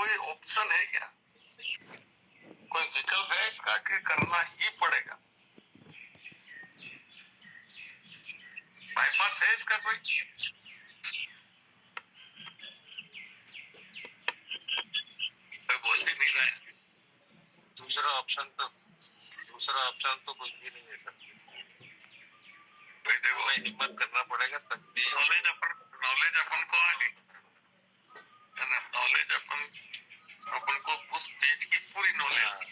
कोई ऑप्शन है क्या, कोई विकल्प है इसका कि करना ही पड़ेगा? बाईपास है इसका कोई? बोल ही नहीं रहा है। दूसरा ऑप्शन तो कुछ भी नहीं है सर। देखो हमें हिम्मत करना पड़ेगा तब भी। नॉलेज अपन को आगे है ना, नॉलेज अपन को उस पेज की पूरी नॉलेज,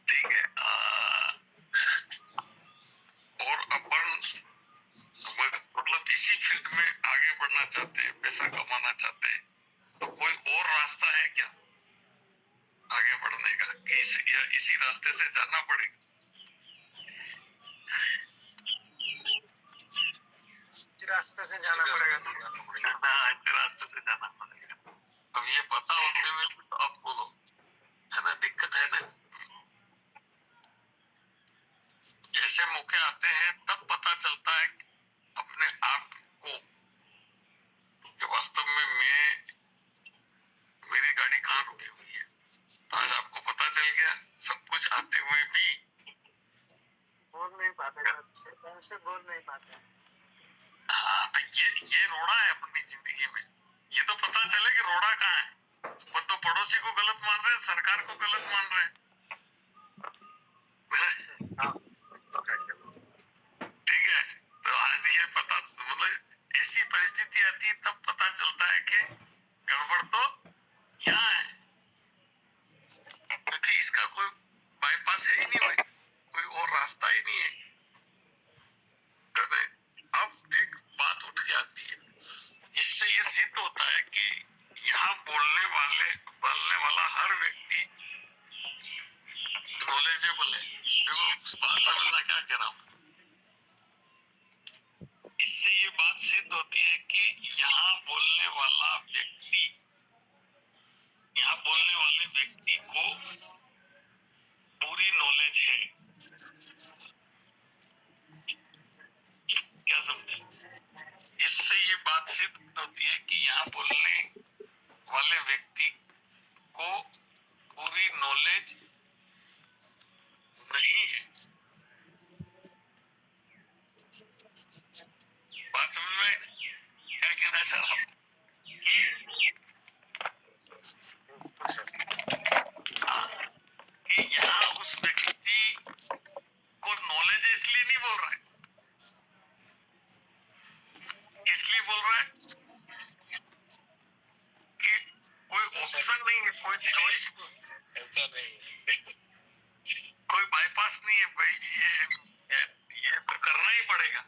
ठीक है। और अपन मतलब इसी फील्ड में आगे बढ़ना चाहते हैं, पैसा कमाना चाहते हैं, तो कोई और रास्ता है क्या आगे बढ़ने का? इसी रास्ते से जाना पड़ेगा? रास्ते से जाना पड़ेगा। हाँ, इस रास्ते से जाना पड़ेगा। अब ये पता होते हुए तो आप बोलो, है ना, दिक्कत है ना। ऐसे मौके आते हैं तब पता चलता है अपने आप को कि वास्तव में मेरी गाड़ी कहाँ रुकी हुई है। आज आपको पता चल गया, सब कुछ आते हुए भी बोल नहीं पाते, बोल नहीं पाते। हाँ, तो ये रोड़ा है अपनी जिंदगी में। ये तो पता चले कि रोड़ा कहाँ है। वो तो पड़ोसी को गलत मान रहे हैं, सरकार को गलत मान रहे हैं। ठीक है, तो आज ये पता, मतलब ऐसी परिस्थिति आती है तब पता चलता है कि गड़बड़ तो यहाँ है, क्योंकि इसका कोई बाईपास है ही नहीं भाई, कोई और रास्ता ही नहीं है। अब एक बात उठ जाती है, इससे ये सिद्ध होता है कि यहाँ बोलने वाला हर व्यक्ति नॉलेजेबल है। देखो बात समझना क्या कह रहा हूँ। इससे ये बात सिद्ध होती है कि यहाँ बोलने वाले व्यक्ति को पूरी नॉलेज है। क्या समझे? इससे ये बात सिद्ध होती है कि यहाँ बोलने वाले व्यक्ति को पूरी नॉलेज नहीं है। बात समझ में क्या कहना चाह रहा हूँ कि यहाँ उस व्यक्ति को नॉलेज इसलिए नहीं बोल रहा है, इसलिए बोल रहा है कि कोई ऑप्शन नहीं है, कोई चॉइस नहीं है, कोई बाईपास नहीं है भाई, ये तो करना ही पड़ेगा।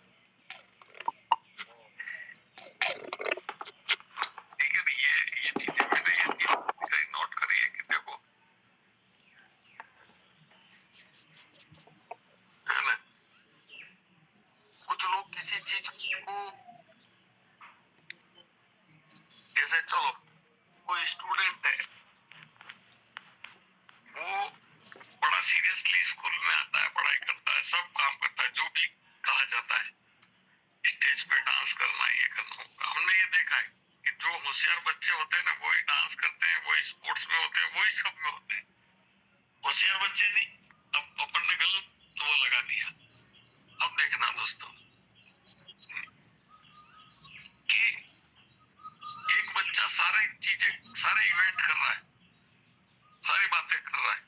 ठीक है, ये चीजें मैंने ये चीज नोट करी है कि देखो, है ना, कुछ लोग किसी चीज को, जैसे चलो कोई स्टूडेंट है, वो बड़ा सीरियसली स्कूल में आता है, पढ़ाई करता है, सब काम करता है, जो भी कहा जाता है, स्टेज पे डांस करना, ये करना। हमने ये देखा है कि जो होशियार बच्चे होते हैं ना, वही डांस करते हैं, वही स्पोर्ट्स में होते हैं, वही सब में होते हैं। होशियार बच्चे नहीं। अब अपन ने गलत वो लगा दिया। अब देखना दोस्तों कि एक बच्चा सारे इवेंट कर रहा है, सारी बातें कर रहा है,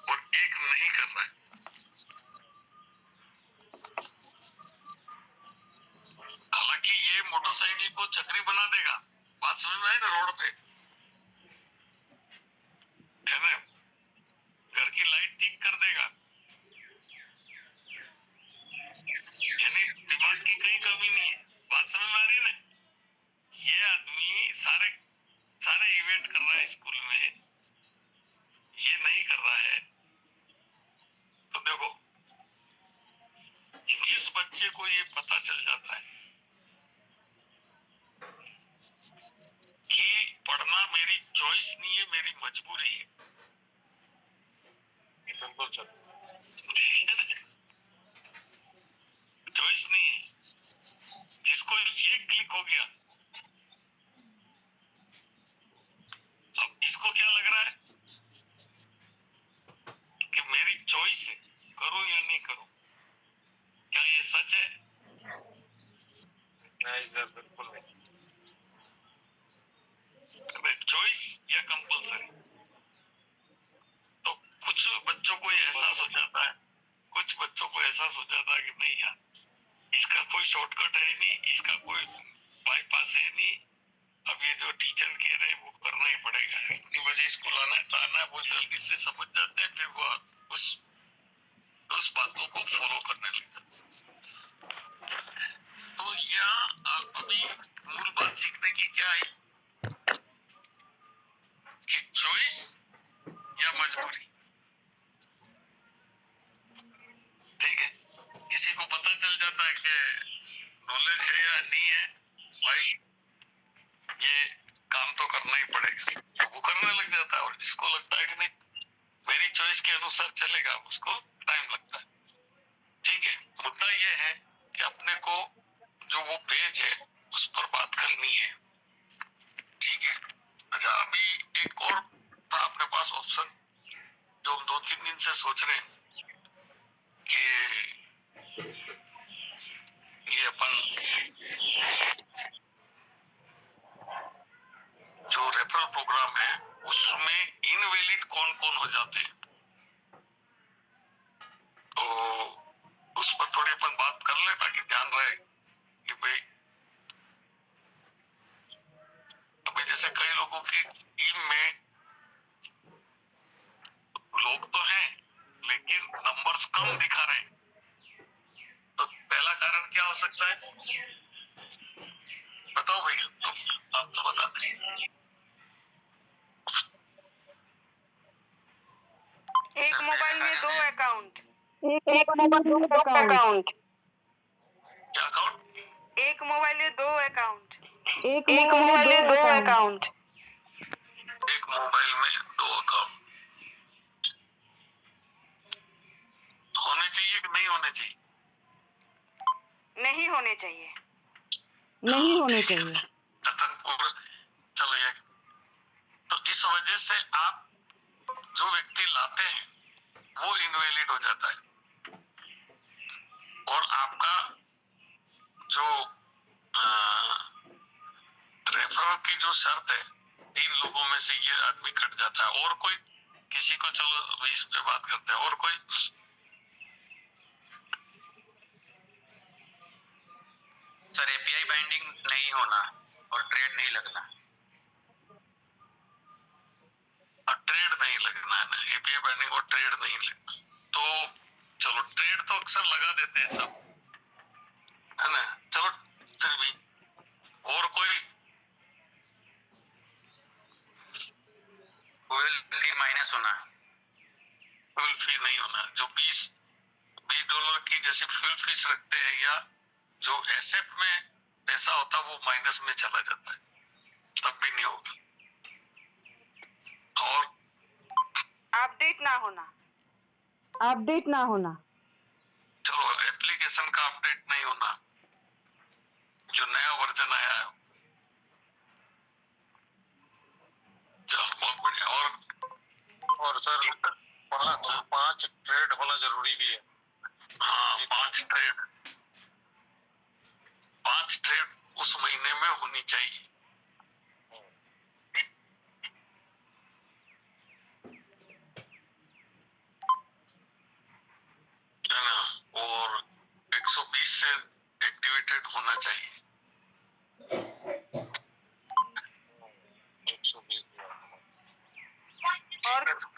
और एक नहीं कर रहा है। हालांकि ये मोटरसाइकिल को चक्री बना देगा, बात समझ में आई ना, रोड पे, है ना, घर की लाइट ठीक कर देगा, यानी दिमाग की कहीं कमी नहीं है। बात समझ में आ रही है ना? ये आदमी सारे इवेंट कर रहा है स्कूल में, ये नहीं कर रहा है। तो देखो, जिस बच्चे को ये पता चल जाता है कि पढ़ना सर, बिल्कुल नहीं। चॉइस या कंपल्सरी? तो कुछ बच्चों को ये एहसास हो जाता है, कुछ बच्चों को एहसास हो जाता है कि नहीं यार, इसका कोई शॉर्टकट है नहीं, इसका कोई बाईपास है नहीं, अब ये जो टीचर कह रहे हैं वो करना ही पड़ेगा, इतनी बजे स्कूल आना है तो आना है। वो जल्दी से समझ जाते हैं, फिर वो उस बातों को फॉलो करने लगते हैं। तो यहाँ अभी मूल बात सीखने की क्या है कि चॉइस या मजबूरी। ठीक है, किसी को पता चल जाता है कि नॉलेज है या नहीं है, भाई ये काम तो करना ही पड़ेगा, तो वो करने लग जाता है। और जिसको लगता है कि नहीं मेरी चॉइस के अनुसार चलेगा, उसको टाइम लगता है। ठीक है, मुद्दा ये है कि अपने को जो वो पेज है उस पर बात करनी है। ठीक है, अच्छा अभी एक और था अपने पास ऑप्शन, जो हम 2-3 दिन से सोच रहे हैं कि ये अपन जो रेफरल प्रोग्राम है उसमें इनवैलिड कौन कौन हो जाते हैं, तो उस पर थोड़ी अपन बात कर ले ताकि ध्यान रहे कि भाई अभी जैसे कई लोगों की टीम में लोग तो हैं लेकिन नंबर्स कम दिखा रहे हैं, तो पहला कारण क्या हो सकता है बताओ भैया, तुम आप तो बताते हैं। एक मोबाइल में 2 अकाउंट। एक मोबाइल में 2 अकाउंट। क्या अकाउंट? एक मोबाइल में 2 अकाउंट। एक मोबाइल में 2 अकाउंट। एक मोबाइल में 2 अकाउंट होने चाहिए कि नहीं होने चाहिए? नहीं होने चाहिए। नहीं होने चाहिए। चलो ये, तो इस वजह से आप जो व्यक्ति लाते हैं वो इनवैलिड हो जाता है, और आपका जो रेफरल की जो शर्त है 3 लोगों में से ये आदमी कट जाता है। और कोई किसी को, चलो अभी इस पे बात करते हैं, और कोई? सर एपीआई बाइंडिंग नहीं होना और ट्रेड नहीं लगना। ट्रेड नहीं लगना है ना, एपीआई बाइंडिंग और ट्रेड नहीं लगना, तो चलो ट्रेड तो अक्सर लगा देते हैं सब, है ना, चलो फिर भी और कोई? फी माइनस होना। फ्यूल फी नहीं होना, जो $20 की जैसे फ्यूल फीस रखते हैं, या जो एसेट में पैसा होता है वो माइनस में चला जाता है, तब भी नहीं होगा। और अपडेट ना होना। अपडेट ना होना। चलो एप्लीकेशन का अपडेट नहीं होना, जो नया वर्जन आया है। चलो बहुत बढ़िया। और सर 5 ट्रेड होना जरूरी भी है। हाँ 5 ट्रेड उस महीने में होनी चाहिए। है ना, और 120 से एक्टिवेटेड होना चाहिए। 120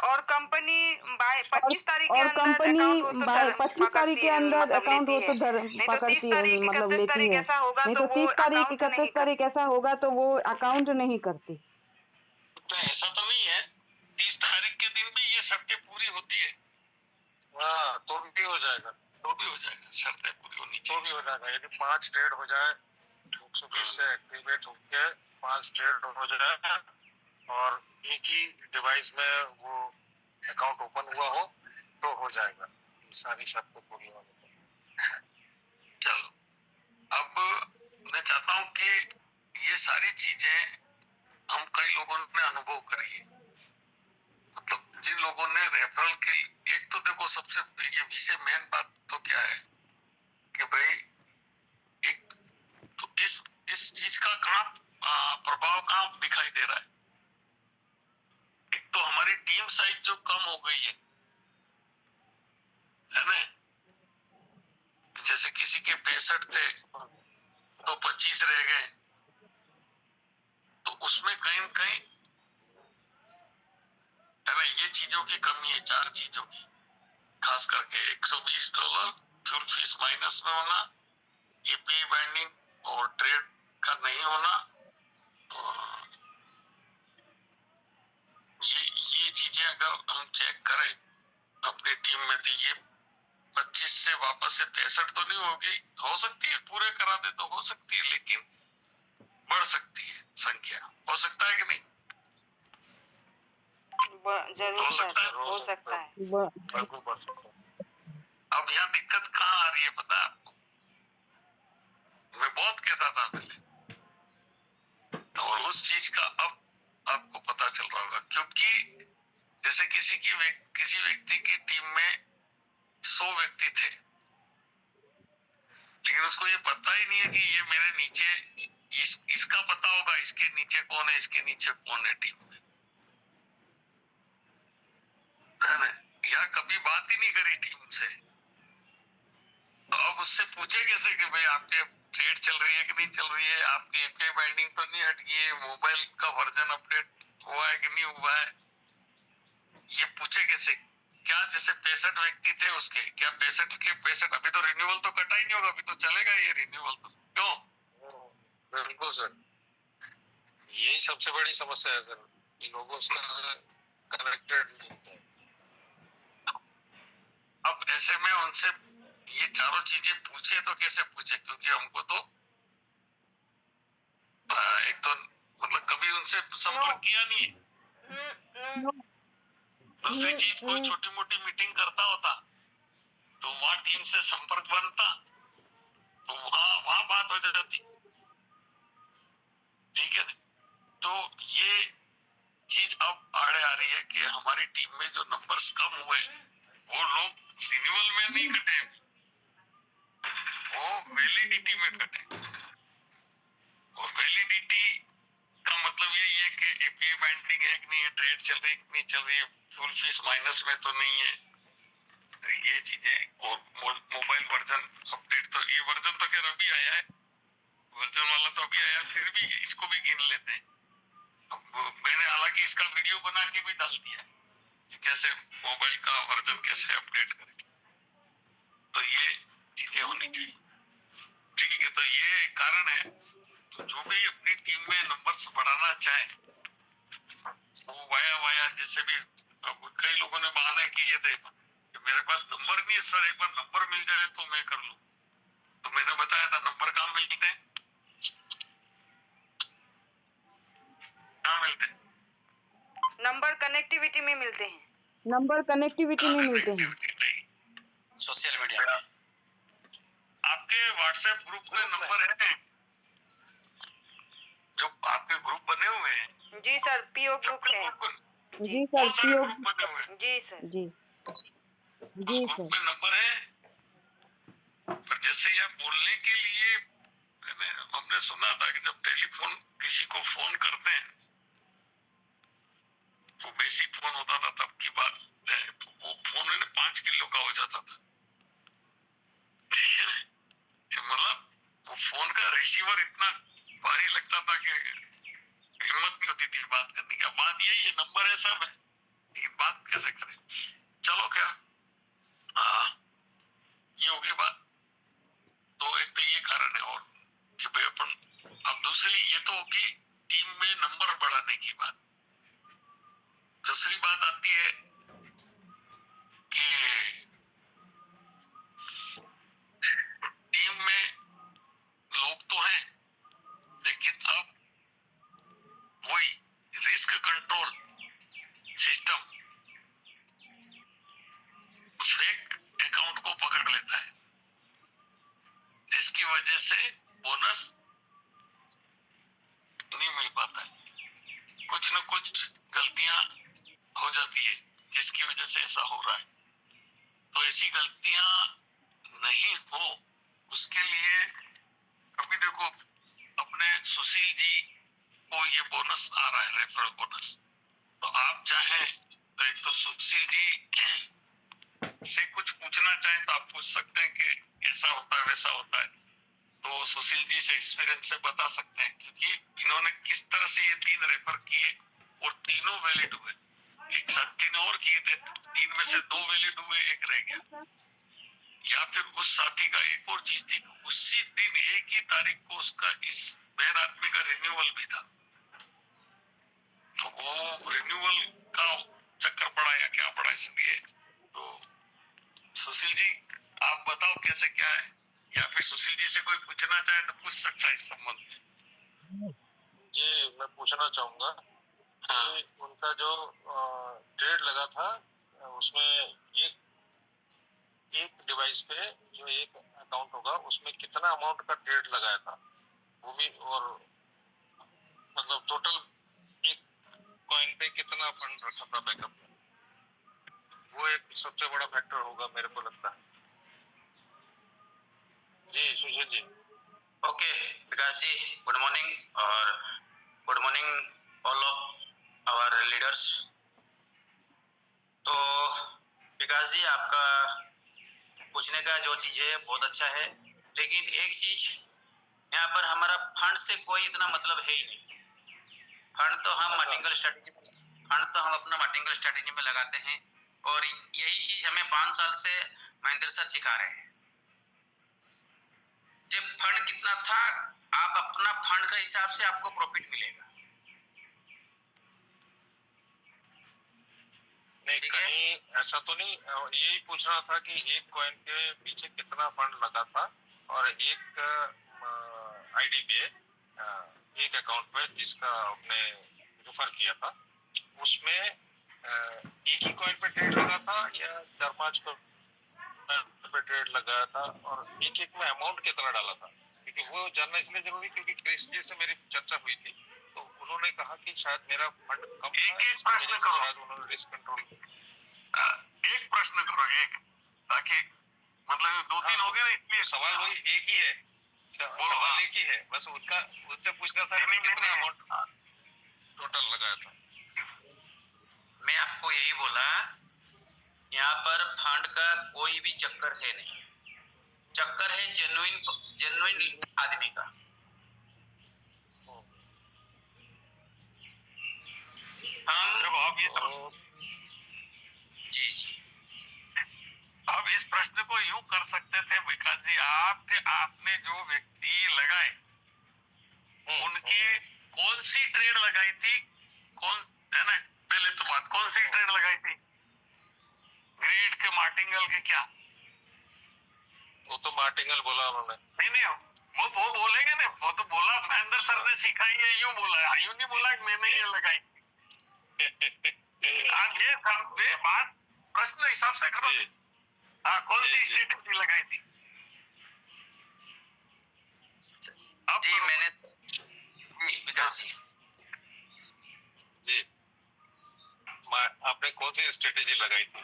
और कंपनी 25 तारीख के और अंदर कंपनी अकाउंट हो तो 25 तारीख के अंदर अकाउंट हो तो नहीं तो 30 पकड़ती है, तारीख मतलब 31 लेती तारीख है। ऐसा होगा नहीं तो तो वो 30 तारीख अकाउंट 31 नहीं तारीख करती। ऐसा होगा तो वो अकाउंट नहीं करती। तो ऐसा तो नहीं है 30 तारीख के दिन भी ये शर्तें पूरी होती है? हाँ तो भी हो जाएगा, शर्तें पूरी होनी चाहिए, तो भी हो जाएगा। यदि 5 ट्रेड हो जाए 120 से एक्टिवेट होकर 5 ट्रेड हो जाए और एक ही डिवाइस में वो अकाउंट ओपन हुआ हो तो हो जाएगा, सारी शर्तें पूरी होने पर। चलो अब मैं चाहता हूँ कि ये सारी चीजें हम कई लोगों ने अनुभव करी है, मतलब जिन लोगों ने रेफरल के, एक तो देखो सबसे ये विषय मेन बात तो क्या है कि भाई एक तो उसमें कहीं न कहीं है ना, ये चीजों की कमी है, 4 चीजों की, खास करके $120 फ्यूल फीस माइनस में होना, एपीआई बाइंडिंग और ट्रेड का नहीं होना, ये चीजें अगर हम चेक करें अपनी टीम में, तो ये 25 से वापस से 63 तो नहीं होगी, हो सकती है पूरे करा दे तो हो सकती है, लेकिन बढ़ सकती है संख्या, हो सकता है कि नहीं? जरूर हो सर, सकता है, हो सकता है। बिल्कुल बढ़ सकता है। अब यहाँ दिक्कत कहाँ आ रही है पता है आपको? मैं बहुत कहता था पहले, और उस चीज का अब आपको पता चल रहा होगा, क्योंकि जैसे किसी व्यक्ति की टीम में 100 व्यक्ति थे, लेकिन उसको ये पता ही नहीं है कि ये मेरे नीचे इसका पता होगा इसके नीचे कौन है, इसके नीचे कौन है टीम में, है ना? या कभी बात ही नहीं करी टीम से, तो अब उससे पूछे कैसे कि भाई आपके ट्रेड चल रही है कि नहीं चल रही है, आपकी एपीआई बाइंडिंग तो नहीं हट गई है, मोबाइल का वर्जन अपडेट हुआ है कि नहीं हुआ है, ये पूछे कैसे? क्या जैसे 65 व्यक्ति थे उसके, क्या 65 के 65 अभी तो रिन्यूअल तो कटा ही नहीं होगा, अभी तो चलेगा ये रिन्यूअल तो, क्यों? बिल्कुल सर, यही सबसे बड़ी समस्या है सर, लोगों से कनेक्टेड नहीं होता है। अब ऐसे में उनसे ये चारों चीजें पूछे तो कैसे पूछे, क्योंकि हमको तो एक तो मतलब कभी उनसे संपर्क किया नहीं है, दूसरी चीज कोई छोटी मोटी मीटिंग करता होता तो वहाँ टीम से संपर्क बनता, तो वहाँ बात हो जाती, ठीक है? तो ये चीज अब आड़े आ रही है कि हमारी टीम में जो नंबर्स कम हुए वो लोग रिन्यूअल में नहीं कटे, वो वैलिडिटी में कटे, और वैलिडिटी का मतलब यही है कि एपीआई बाइंडिंग है कि नहीं है, ट्रेड चल रही है कि नहीं चल रही है, फ्यूल फीस माइनस में तो नहीं है, तो ये चीजें। और मोबाइल वर्जन अपडेट, तो ये वर्जन तो खैर अभी आया है, वर्जन वाला तो अभी आया, फिर भी इसको भी गिन लेते हैं। अब मैंने हालांकि इसका वीडियो बना के भी डाल दिया कि कैसे मोबाइल का वर्जन कैसे अपडेट करें, तो ये चीजें होनी चाहिए, ठीक है? तो ये कारण है, तो जो भी अपनी टीम में नंबर्स बढ़ाना चाहे वो वाया जैसे भी, अब कई लोगों ने बहाना किए थे कि मेरे पास नंबर नहीं है सर, एक बार नंबर मिल जाए तो मैं कर लूं, तो मैंने बताया था नंबर कहाँ मिलते हैं, कहाँ मिलते हैं? नंबर कनेक्टिविटी में मिलते हैं। नंबर कनेक्टिविटी में मिलते हैं, सोशल मीडिया में। आपके व्हाट्सएप ग्रुप में नंबर है, जो आपके ग्रुप बने हुए हैं? जी सर, पीओ ग्रुप है। जी सर, बहुत सारे पीओ, ग्रुप बने हुए हैं, जी सर। जी उस जी ग्रुप सर, में नंबर है, पर जैसे यह बोलने के लिए हमने सुना था कि जब टेलीफोन किसी को फोन करते हैं, वो बेसिक फोन होता था तब की बात है, तो वो फोन 5 किलो का हो जाता था, ठीक है? मतलब वो फोन का रिसीवर इतना भारी लगता था कि हिम्मत नहीं होती थी बात करने की। बात यही है, नंबर है सब है, लेकिन बात कैसे करें? चलो क्या, ये होगी बात। तो एक तो ये कारण है, और कि भाई अपन, अब दूसरी ये तो होगी टीम में नंबर बढ़ाने की बात। दूसरी बात आती है कि टीम में लोग तो हैं, लेकिन अब वही risk control system fake account को पकड़ लेता है, जिसकी वजह से बोनस नहीं मिल पाता है, कुछ न कुछ गलतियां हो जाती है जिसकी वजह से ऐसा हो रहा है। तो ऐसी गलतियां नहीं हो उसके लिए, अभी देखो अपने सुशील जी को ये बोनस आ रहा है, रेफरल बोनस, तो आप चाहें तो एक तो सुशील जी से कुछ पूछना चाहें तो आप पूछ सकते हैं कि ऐसा होता है वैसा होता है, तो सुशील जी से एक्सपीरियंस से बता सकते हैं, क्योंकि इन्होंने किस तरह से ये 3 रेफर किए और तीनों वैलिड हुए। एक साथ 3 और किए थे, 3 में से 2 वैलिड हुए, 1 रह गया। या फिर उस साथी का एक और चीज थी, उसी दिन 1 ही तारीख को उसका इस बैन आदमी का रिन्यूअल भी था, तो वो रिन्यूअल का चक्कर पड़ा या क्या पड़ा, इसलिए। तो सुशील जी आप बताओ कैसे क्या है, या फिर सुशील जी से कोई पूछना चाहे तो पूछ सकता है इस संबंध में। जी मैं पूछना चाहूंगा कि उनका जो ट्रेड लगा था उसमें एक डिवाइस पे जो एक अकाउंट होगा उसमें कितना अमाउंट का ट्रेड लगाया था वो भी, और मतलब टोटल एक कॉइन पे कितना फंड रखा था बैकअप में, वो एक सबसे बड़ा फैक्टर होगा मेरे को लगता है। जी Sushil ji. Okay Vikas ji, good morning और good morning all of our leaders. तो विकास जी आपका पूछने का जो चीज है बहुत अच्छा है, लेकिन एक चीज यहाँ पर हमारा फंड से कोई इतना मतलब है ही नहीं। फंड तो हम अपना मार्टिंगल स्ट्रेटेजी में लगाते हैं, और यही चीज हमें 5 साल से महेंद्र सर सिखा रहे हैं। जब फंड कितना था, आप अपना फंड का हिसाब से आपको प्रॉफिट मिलेगा। नहीं कहीं ऐसा तो नहीं, यही पूछना था कि एक कॉइन के पीछे कितना फंड लगा था, और एक आईडी पे एक अकाउंट पे जिसका आपने रेफर किया था उसमें एक ही कॉइन पे ट्रेड लगा था या 4-5 पे ट्रेड लगाया था, और एक में अमाउंट कितना डाला था, क्योंकि वो जानना इसलिए जरूरी क्योंकि क्रिस जी से मेरी चर्चा हुई थी तो उन्होंने कहा कि शायद मेरा फंड कम था, एक प्रश्न करो, शायद उन्होंने रिस्क कंट्रोल एक प्रश्न करो, एक, ताकि मतलब 2-3 हो गए ना, इसलिए सवाल वही एक ही है, सवाल एक ही है, बस उससे पूछना था कि कितना अमाउंट टोटल लगाया था। मैं आपको यही बोला, यहाँ पर फंड का कोई भी चक्कर है नहीं, चक्कर है जेन्युइन आदमी का। हम अब ये जी अब इस प्रश्न को यूं कर सकते थे विकास जी, आपने जो व्यक्ति लगाए उनकी कौन सी ट्रेड लगाई थी, कौन है ना, पहले तो बात कौन सी ट्रेड लगाई थी, ग्रीड के मार्टिंगल के क्या, वो तो मार्टिंगल बोला उन्होंने। नहीं वो बोलेंगे ना, वो तो बोला महेंद्र सर ने सिखाई है, यूं बोला, यूं नहीं बोला कि मैंने ये लगाई। आप ये बात प्रश्न हिसाब से करो। हाँ, कौन सी स्ट्रेटेजी लगाई थी? जी मैंने जी विकास जी आपने कौन सी स्ट्रेटेजी लगाई थी?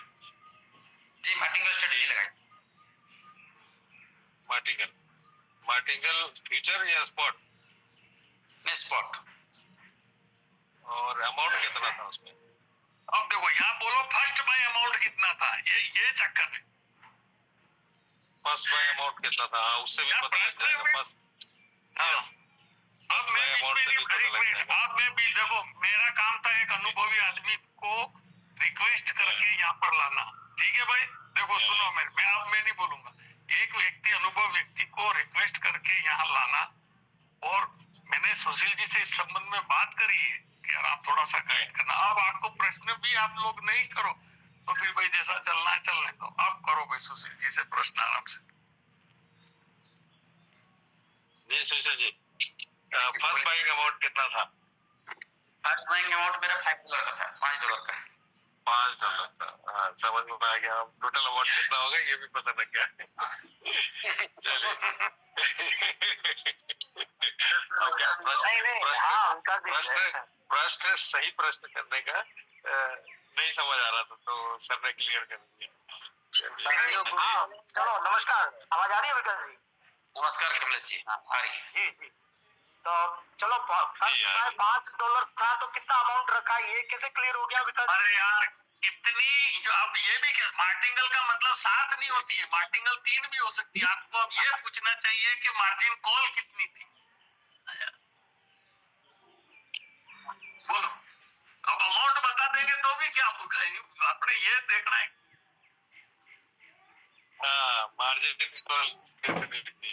जी मार्टिंगल स्ट्रेटेजी लगाई। मार्टिंगल फ्यूचर या स्पॉट? मैं स्पॉट। और अमाउंट कितना था उसमें? अब देखो यहाँ बोलो फर्स्ट बाय अमाउंट कितना था, ये चक्कर है। फर्स्ट बाय अमाउंट कितना था? उससे भी पता लग जाएगा। फर्स्ट हाँ, अब मैं भी देखो, मेरा काम था एक अनुभवी आदमी को रिक्वेस्ट करके यहाँ पर लाना, ठीक है भाई। देखो सुनो, मैं नहीं बोलूंगा, एक व्यक्ति अनुभव व्यक्ति को रिक्वेस्ट करके यहाँ लाना, और मैंने सुशील जी से इस संबंध में बात करी है कि यार आप थोड़ा सा गाइड करना। अब आपको प्रश्न भी आप लोग नहीं करो तो फिर भाई जैसा चलना है चलने दो, आप करो भाई सुशील जी से प्रश्न आराम से। जी सुशील जी, फर्स्ट बाइंग अमाउंट कितना था? फर्स्ट बाइंग अमाउंट मेरा $5 का था, $5 का। $5 का, हाँ समझ में आ गया। टोटल अमाउंट कितना होगा ये भी पता लग गया। चलिए प्रश्न सही प्रश्न करने का नहीं समझ आ रहा था तो सर ने क्लियर कर दिया। चलो नमस्कार, आवाज आ रही है विकास जी? नमस्कार कमलेश जी, हाँ आ रही है। जी तो चलो $5 था तो कितना अमाउंट रखा है ये कैसे क्लियर हो गया विकास? अरे यार कितनी, अब ये भी क्या, मार्टिंगल का मतलब 7 नहीं होती है, मार्टिंगल 3 भी हो सकती है। आपको अब ये पूछना चाहिए कि मार्जिन कॉल कितनी थी। बोलो, अब अमाउंट बता देंगे तो भी क्या होगा, आपने ये देखना है। हाँ, मार्जिन कॉल कितनी थी?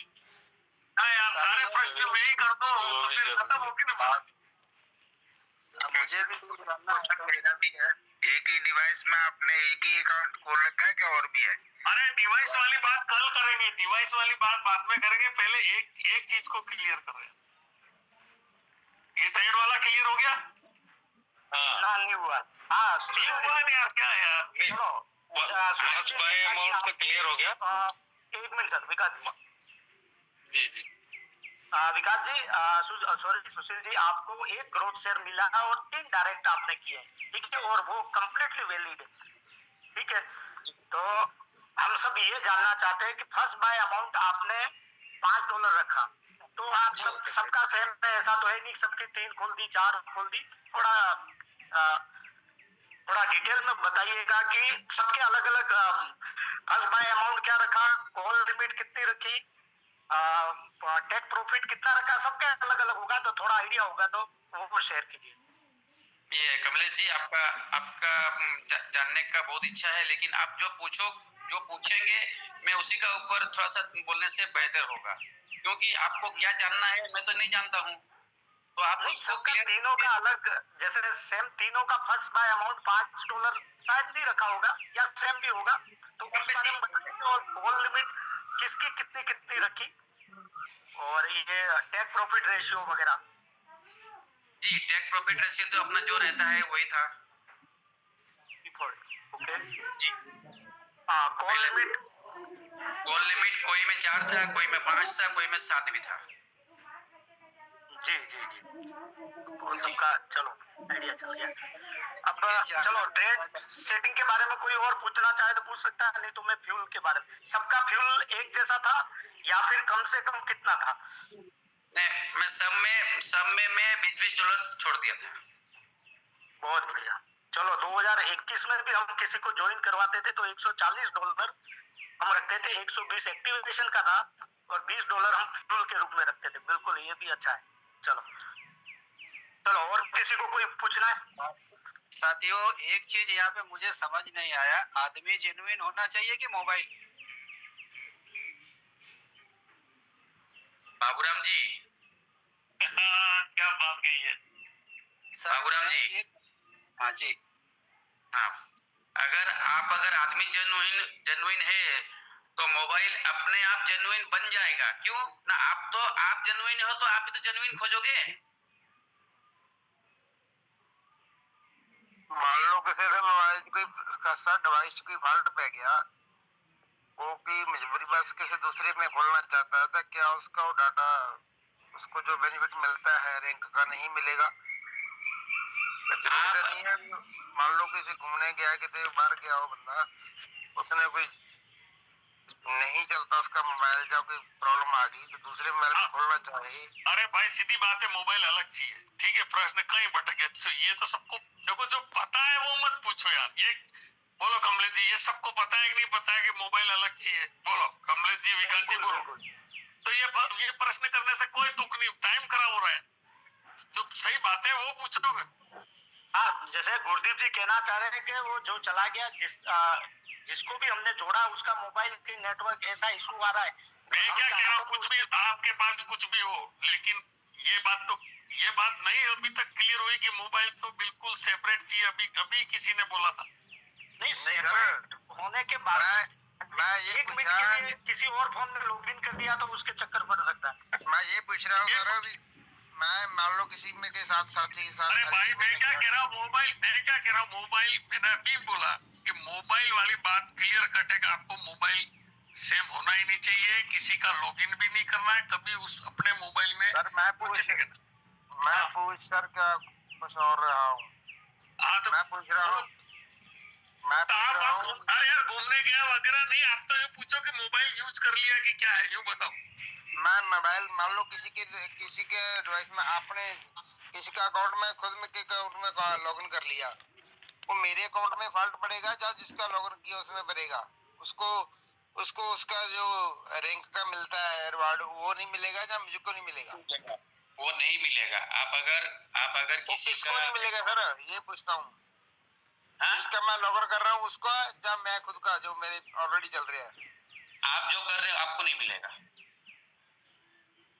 हाँ यार, सारे प्रश्न मैं ही कर दूं तो फिर खत्म होगी ना बात। मुझे भी जानना है, मेरा भी है। एक ही डिवाइस में आपने एक ही अकाउंट खोल रखा है क्या और भी है? अरे डिवाइस वाली बात कल करेंगे, डिवाइस वाली बात बाद में करेंगे, पहले एक चीज को क्लियर कर रहे हैं। ये ट्रेड वाला क्लियर हो गया? हाँ, ना नहीं हुआ। हाँ नहीं हुआ नहीं यार, क्या है यार। चलो फर्स्ट बाय अमाउंट तो क्लियर हो गया। एक मिनट सर, विकास जी। जी। विकास जी, सॉरी सुशील जी, आपको एक ग्रोथ शेयर मिला है और 3 डायरेक्ट आपने किए, ठीक है, और वो कंप्लीटली वैलिड है, ठीक है। तो हम सब ये जानना चाहते हैं कि फर्स्ट बाय अमाउंट आपने $5 रखा, तो आप सबका सेम है, ऐसा तो है नहीं सबकी 3 खोल दी 4 खोल दी। थोड़ा डिटेल में बताइएगा कि सबके अलग अलग फर्स्ट बाय अमाउंट क्या रखा, कॉल लिमिट कितनी रखी, टेक प्रॉफिट कितना रखा, सबका अलग अलग होगा, तो थोड़ा आइडिया होगा तो वो शेयर कीजिए। ये कमलेश जी, आपका आपका जानने का बहुत इच्छा है, लेकिन आप जो पूछेंगे मैं उसी का ऊपर थोड़ा सा बोलने से बेहतर होगा, क्योंकि आपको क्या जानना है मैं तो नहीं जानता हूँ, तो आप उसको सबका क्लियर। तीनों का अलग, जैसे सेम तीनों का फर्स्ट बाय अमाउंट $5 शायद नहीं रखा होगा या सेम भी होगा, तो उस बारे में बताइए, और कॉल लिमिट किसकी कितनी कितनी रखी, और ये टेक प्रॉफिट रेशियो वगैरह। जी, टेक प्रॉफिट रेशियो तो अपना जो रहता है वही था। ओके जी, कॉल लिमिट कोई में 4 था, कोई में 5 था, कोई में 7 भी था। जी जी जी, तो सबका चलो आइडिया चल गया। अब चलो ट्रेड सेटिंग के बारे में कोई और पूछना चाहे तो पूछ सकता है, नहीं तो मैं फ्यूल के बारे में, सबका फ्यूल एक जैसा था या फिर कम से कम कितना था? नहीं, मैं सब में मैं $20 छोड़ दिया था। बहुत बढ़िया। चलो 2021 में भी हम किसी को ज्वाइन करवाते थे तो $140 हम रखते थे, 120 एक्टिवेशन का था और $20 हम फ्यूल के रूप में रखते थे। बिल्कुल, ये भी अच्छा है। चलो चलो, और किसी को कोई पूछना है? साथियों, एक चीज यहाँ पे मुझे समझ नहीं आया, आदमी जेन्युइन होना चाहिए कि मोबाइल? बाबूराम जी, क्या बात कही है बाबूराम जी। हाँ जी। हाँ, अगर आदमी जेन्युइन है तो मोबाइल अपने आप जेन्युइन बन जाएगा। क्यों ना, आप जेन्युइन हो तो आप भी तो जेन्युइन खोजोगे। मान लो किसी से मोबाइल कोई डिवाइस कोई फॉल्ट पे गया, वो की मजबूरी बस किसी दूसरे में खोलना चाहता है, तो क्या उसका वो डाटा, उसको जो बेनिफिट मिलता है रैंक का, नहीं मिलेगा? जरूरी तो नहीं है। मान लो किसी घूमने गया, कितने बार गया हो बंदा, उसने कोई नहीं चलता उसका मोबाइल, जब कोई प्रॉब्लम आ गई तो दूसरे मोबाइल में खोलना चाहिए। अरे भाई सीधी बात है, मोबाइल अलग चीज है, ठीक है, प्रश्न कहीं भटक गया। तो ये तो सबको देखो, जो पता है वो मत पूछो यार। ये बोलो कमलेश जी, ये सबको पता है कि नहीं पता है कि मोबाइल अलग चीज है? बोलो कमलेश जी, विकास जी, बोलो। तो ये प्रश्न करने से कोई तुक नहीं, टाइम खराब हो रहा है। जो सही बात है वो पूछोगे। हाँ, जैसे गुरदीप जी कहना चाह रहे हैं कि वो जो चला गया, जिसको भी हमने जोड़ा उसका मोबाइल के नेटवर्क ऐसा इशू आ रहा है। मैं क्या कह रहा हूँ, कुछ भी आपके पास कुछ भी हो, लेकिन ये बात नहीं अभी तक क्लियर हुई कि मोबाइल तो बिल्कुल सेपरेट चीज। अभी किसी ने बोला था नहीं, सेपरेट होने के बाद मैं ये एक मिनट के लिए किसी और फोन में लॉगिन कर दिया तो उसके चक्कर पड़ सकता है। मैं ये पूछ रहा हूँ सर, मैं मान लो किसी में के साथ साथी के साथ। अरे भाई मैं क्या कह रहा हूँ, मोबाइल मैंने अभी बोला कि मोबाइल वाली बात क्लियर कट है कि आपको मोबाइल सेम होना ही नहीं चाहिए, किसी का लॉगिन भी नहीं करना है कभी उस अपने मोबाइल में। सर मैं पूछ सर क्या कुछ और रहा हूँ। हाँ तो मैं पूछ रहा हूँ अरे यार घूमने गया वगैरह नहीं, आप तो ये पूछो कि मोबाइल यूज कर लिया कि क्या है, यूँ बताओ। मैं मोबाइल मान लो किसी के डिवाइस में आपने किसी का अकाउंट में खुद में के अकाउंट में लॉगिन कर लिया, वो मेरे अकाउंट में फॉल्ट पड़ेगा या जिसका लॉगिन किया उसमें पड़ेगा? उसको उसको उसका जो रैंक का मिलता है रिवार्ड वो नहीं मिलेगा या मुझको नहीं मिलेगा? वो नहीं मिलेगा। आप अगर किसी किसको का नहीं मिलेगा सर, ये पूछता हूँ। हाँ? जिसका मैं लॉगिन कर रहा हूँ उसका या मैं खुद का जो मेरे ऑलरेडी चल रहा है? आप जो कर रहे हो आपको नहीं मिलेगा।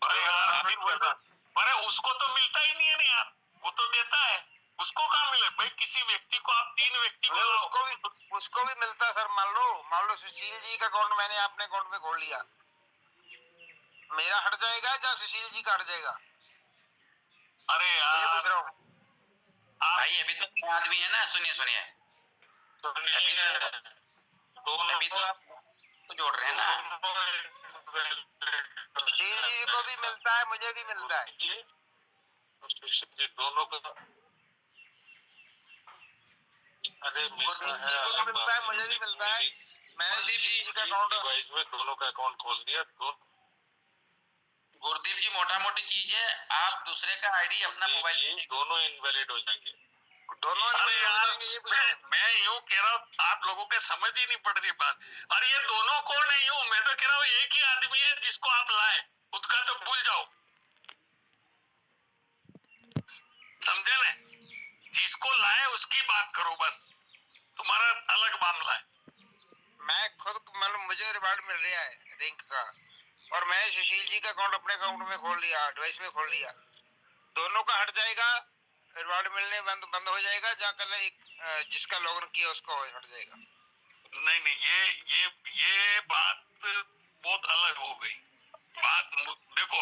अरे यार अभी बोल रहा, अरे उसको तो मिलता ही नहीं है ना यार, वो तो देता है, उसको कहाँ मिले भाई? किसी व्यक्ति को आप 3 व्यक्ति को उसको भी मिलता है सर। मान लो सुशील जी का अकाउंट मैंने अपने अकाउंट में खोल लिया, मेरा हट जाएगा या सुशील जी का हट जाएगा? अरे ये यार पूछ रहा हूँ। भाई अभी तो 2 आदमी है ना, सुनिए सुनिए, दोनों अभी तो आप जोड़ रहे हैं ना। सुशील जी को भी मिलता है, मुझे भी मिलता है। ये दोनों का, अरे मिलता है, सुशील जी को भी मिलता है, मुझे भी मिलता है। मैंने सुशील जी का अकाउंट डिवाइस में दोनों का अकाउंट खोल दिया। गुरदीप जी, मोटा मोटी चीज है, आप दूसरे का आईडी अपना मोबाइल, दोनों इनवैलिड हो जाएंगे। दोनों अरे यार ये पूछ रहा हूँ। मैं यूं कह रहा हूँ, आप लोगों के समझ ही नहीं पड़ रही बात। अरे ये दोनों कौन है? यूं मैं तो कह रहा हूँ एक ही आदमी है जिसको आप लाए, उसका तो भूल जाओ, समझे ना? जिसको लाए उसकी बात करो बस, तुम्हारा अलग मामला है। मैं खुद मतलब मुझे रिवार्ड मिल रहा है रैंक का, और मैंने सुशील जी का अकाउंट अपने अकाउंट में खोल लिया, डिवाइस में खोल लिया। दोनों का हट जाएगा, रिवार्ड मिलने बंद हो जाएगा, जाकर एक जिसका लॉगिन किया उसको हट जाएगा। नहीं नहीं, ये बात बहुत अलग हो गई बात। देखो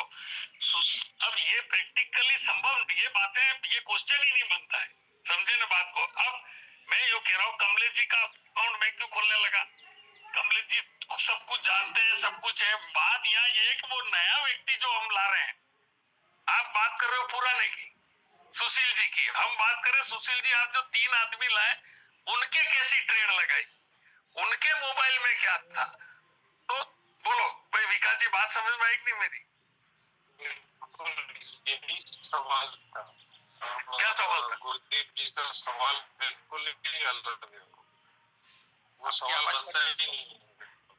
अब ये प्रैक्टिकली संभव, ये बातें, ये क्वेश्चन ही नहीं बनता है, समझे ना बात को? अब मैं यो कह रहा हूँ कमलेश जी का अकाउंट मैं क्यों खोलने लगा? कमलेश जी सब कुछ जानते हैं, सब कुछ है। बात यहाँ ये है कि वो नया व्यक्ति जो हम ला रहे हैं, आप बात कर रहे हो पुराने की, सुशील जी की, हम बात करें सुशील जी आप जो 3 आदमी लाए उनके कैसी ट्रेड लगाई, उनके मोबाइल में क्या था? तो बोलो भाई विकास जी, बात समझ में आई कि नहीं मेरी? यही सवाल था। क्या सवाल था? गुरदीप जी का सवाल बिल्कुल ही अलग है, वो सवाल बनता ही नहीं।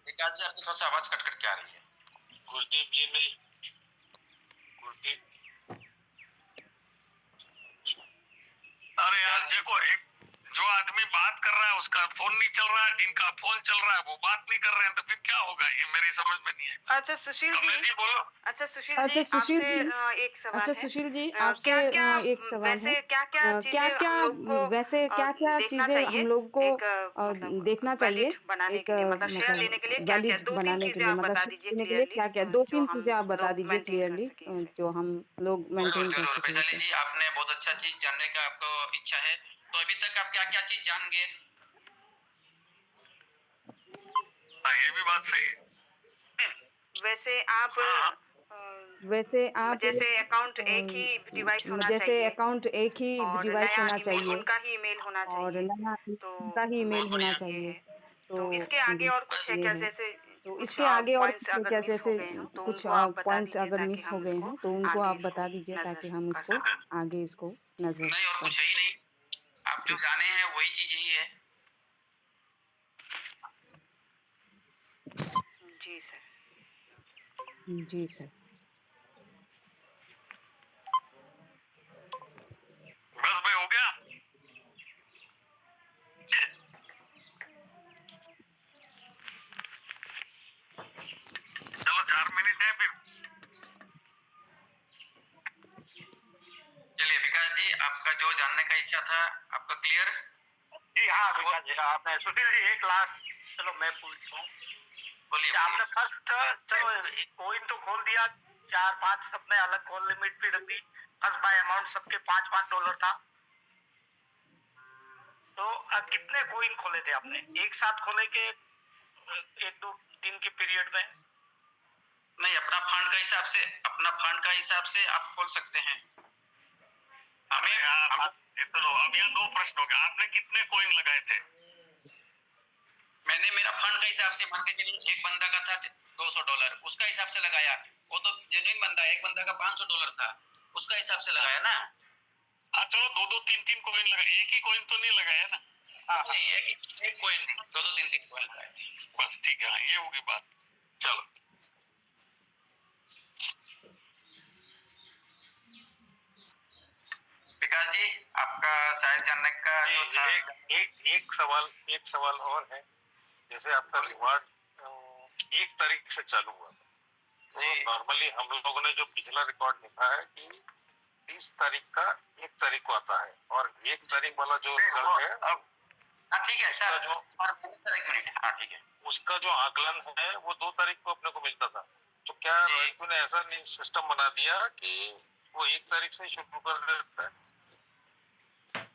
विकास जी आपकी थोड़ा सा आवाज कट कट के आ रही है। गुरदीप जी नहीं, गुरदीप, अरे यार देखो, एक जो आदमी बात कर रहा है उसका फोन नहीं चल रहा है, जिनका फोन चल रहा है वो बात नहीं कर रहे हैं, तो फिर क्या होगा? ये मेरी समझ में नहीं है। अच्छा सुशील जी, बोलो। अच्छा सुशील अच्छा जी, सुशील आपसे जी, एक सवाल अच्छा है। सुशील जी, क्या आपसे क्या एक सवाल है। वैसे क्या क्या क्या चीजें क्या हम लोग को वैसे क्या क्या देखना चीजें चाहिए हम लोग को एक देखना मतलब चाहिए? वैलिड बनाने एक के लिए, मतलब शेयर लेने के लिए मतलब क्या क्या वैलिड 2-3 बनाने के चीजें लिए, आप मतलब बता शेयर दीजिए देने के लिए क्लियरली, क्या क्या दो जो तीन हम चीजें आप बता लोग दीजिए मेंटेन कर क्लियरली, सके इसे। जो हम लोग जरूर मेंटेन कर जरूर सके वैशाली इसे। जी, आपने बहुत अच्छा चीज जानने का आपको इच्छा है, तो अभी तक आप क्या क्या चीज जान गए? ये भी बात सही है। वैसे आप वैसे आप जैसे अकाउंट एक ही डिवाइस होना जैसे चाहिए अकाउंट एक ही और डिवाइस नया होना ईमेल चाहिए, उनका ही ईमेल होना और चाहिए, नया तो उनका ही ईमेल बहुत होना बढ़िया। ये चाहिए। है। तो तो इसके आगे और कुछ है ये क्या? है। जैसे तो कुछ इसके आगे और पॉइंट्स कुछ अगर क्या, मिस हो जैसे गए हों तो कुछ उनको आप बता पॉइंट्स दीजिए अगर ताकि मिस हो हम गए इसको हैं तो उनको आगे आप इसको बता दीजिए ताकि नजर हम कर इसको सकें। आगे इसको नजर नहीं और कर कुछ है ही नहीं, आप जो जाने हैं वही चीज ही है। जी सर। जी सर। बस भाई हो गया। चलो 4 मिनट है फिर। चलिए विकास जी, आपका जो जानने का इच्छा था आपका क्लियर? जी हाँ विकास जी, आपने सुशील जी एक लास्ट, चलो मैं पूछता हूँ। बोलिए। आपने फर्स्ट, चलो कोइन तो खोल दिया, 4-5 सबने अलग कॉल लिमिट भी रख दी, फर्स्ट बाय अमाउंट सबके $5-5 था। तो कितने कोइन खोले थे आपने एक साथ? खोले के 1-2 दिन के पीरियड में? नहीं, अपना फंड का हिसाब से, अपना फंड का हिसाब से आप खोल सकते हैं। हमें चलो अब यहाँ 2 प्रश्न हो गए। आपने कितने कॉइन लगाए थे? मैंने मेरा फंड का हिसाब से, मान के चलिए एक बंदा का था $200, उसका हिसाब से लगाया। वो तो जेन्युइन बंदा है, एक बंदा का $500 था, उसका हिसाब से लगाया ना। हाँ चलो 2-2, 3-3 कॉइन लगाए, एक ही कॉइन तो नहीं लगाया ना। नहीं, एक कॉइन नहीं, दो दो तीन तीन कॉइन लगाए थे। बस ठीक है, हाँ, ये होगी बात। चलो विकास जी, आपका शायद जानने का जो था, एक सवाल और है। जैसे आपका रिवार्ड 1 तारीख से चालू हुआ था, तो नॉर्मली हम लोगों ने जो पिछला रिकॉर्ड लिखा है कि 30 तारीख का 1 तारीख को आता है, और 1 तारीख वाला जो रिजल्ट है, अब ठीक है सर, सर एक मिनट, हाँ ठीक है, उसका जो आकलन है वो 2 तारीख को अपने को मिलता था। तो क्या रोहित ने ऐसा नहीं सिस्टम बना दिया कि वो 1 तारीख से शुरू कर देता है?